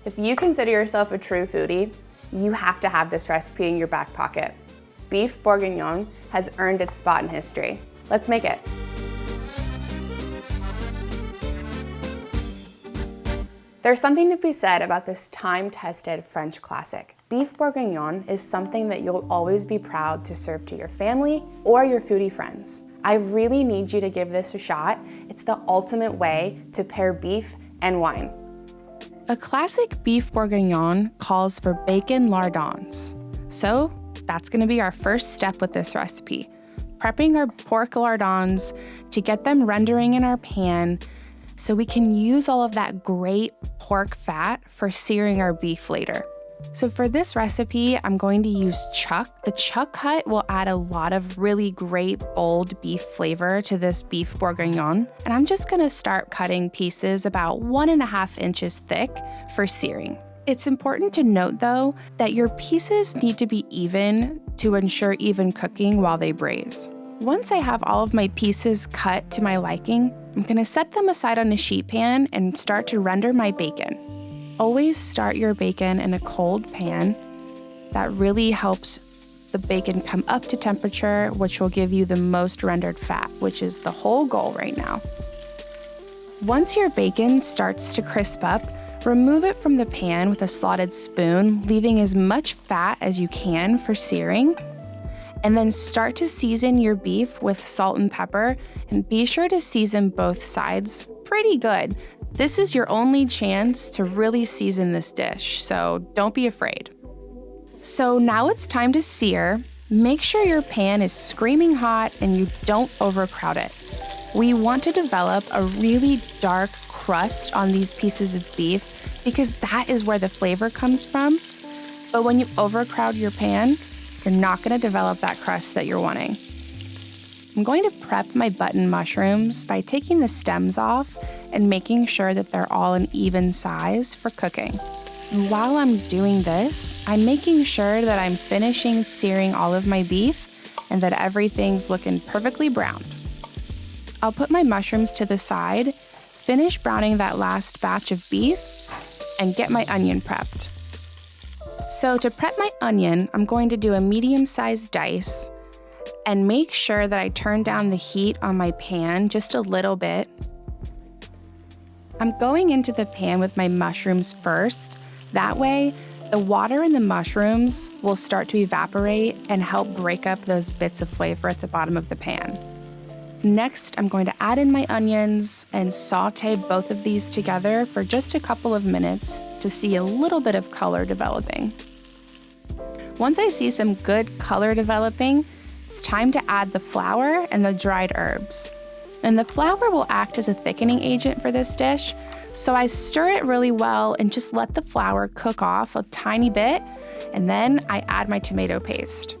If you consider yourself a true foodie, you have to have this recipe in your back pocket. Beef bourguignon has earned its spot in history. Let's make it. There's something to be said about this time-tested French classic. Beef bourguignon is something that you'll always be proud to serve to your family or your foodie friends. I really need you to give this a shot. It's the ultimate way to pair beef and wine. A classic beef bourguignon calls for bacon lardons. So that's gonna be our first step with this recipe. Prepping our pork lardons to get them rendering in our pan so we can use all of that great pork fat for searing our beef later. So for this recipe, I'm going to use chuck. The chuck cut will add a lot of really great bold beef flavor to this beef bourguignon. And I'm just gonna start cutting pieces about 1.5 inches thick for searing. It's important to note though, that your pieces need to be even to ensure even cooking while they braise. Once I have all of my pieces cut to my liking, I'm gonna set them aside on a sheet pan and start to render my bacon. Always start your bacon in a cold pan. That really helps the bacon come up to temperature, which will give you the most rendered fat, which is the whole goal right now. Once your bacon starts to crisp up, remove it from the pan with a slotted spoon, leaving as much fat as you can for searing. And then start to season your beef with salt and pepper, and be sure to season both sides pretty good. This is your only chance to really season this dish, so don't be afraid. So now it's time to sear. Make sure your pan is screaming hot and you don't overcrowd it. We want to develop a really dark crust on these pieces of beef because that is where the flavor comes from. But when you overcrowd your pan, you're not going to develop that crust that you're wanting. I'm going to prep my button mushrooms by taking the stems off and making sure that they're all an even size for cooking. And while I'm doing this, I'm making sure that I'm finishing searing all of my beef and that everything's looking perfectly browned. I'll put my mushrooms to the side, finish browning that last batch of beef, and get my onion prepped. So to prep my onion, I'm going to do a medium-sized dice and make sure that I turn down the heat on my pan just a little bit. I'm going into the pan with my mushrooms first. That way, the water in the mushrooms will start to evaporate and help break up those bits of flavor at the bottom of the pan. Next, I'm going to add in my onions and saute both of these together for just a couple of minutes to see a little bit of color developing. Once I see some good color developing, it's time to add the flour and the dried herbs. And the flour will act as a thickening agent for this dish, so I stir it really well and just let the flour cook off a tiny bit, and then I add my tomato paste.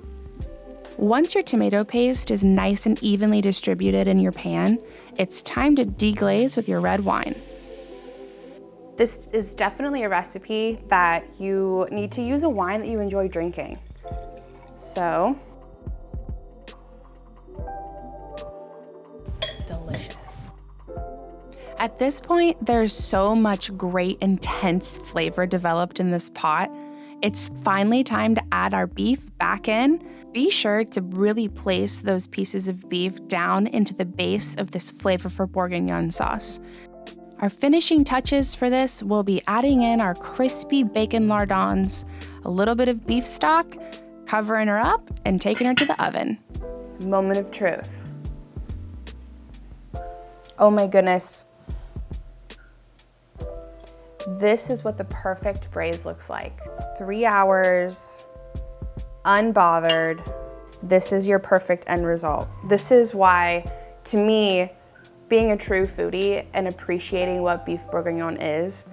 Once your tomato paste is nice and evenly distributed in your pan, it's time to deglaze with your red wine. This is definitely a recipe that you need to use a wine that you enjoy drinking. So, it's delicious. At this point, there's so much great, intense flavor developed in this pot. It's finally time to add our beef back in. Be sure to really place those pieces of beef down into the base of this flavorful bourguignon sauce. Our finishing touches for this will be adding in our crispy bacon lardons, a little bit of beef stock, covering her up, and taking her to the oven. Moment of truth. Oh my goodness. This is what the perfect braise looks like. 3 hours, unbothered. This is your perfect end result. This is why, to me, being a true foodie and appreciating what beef bourguignon is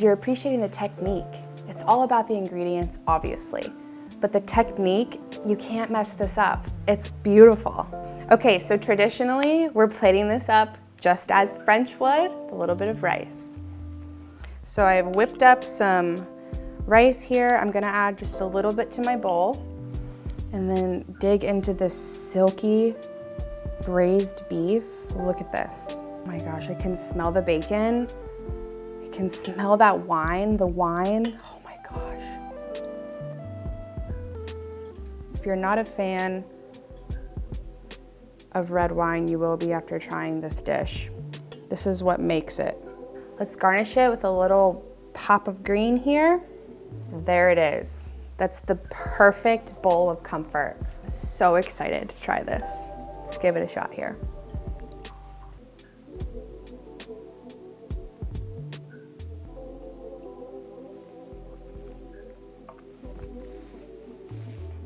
you're appreciating the technique. It's all about the ingredients, obviously, but the technique, you can't mess this up. It's beautiful. Okay, so traditionally, we're plating this up just as the French would, with a little bit of rice. So I've whipped up some rice here. I'm gonna add just a little bit to my bowl and then dig into this silky braised beef. Look at this. Oh my gosh, I can smell the bacon. I You can smell that wine, the wine. Oh my gosh. If you're not a fan of red wine, you will be after trying this dish. This is what makes it. Let's garnish it with a little pop of green here. There it is. That's the perfect bowl of comfort. I'm so excited to try this. Let's give it a shot here.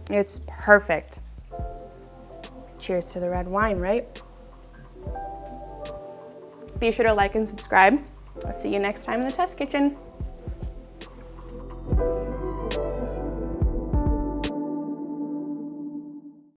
It's perfect. Cheers to the red wine, right? Be sure to like and subscribe. I'll see you next time in the test kitchen.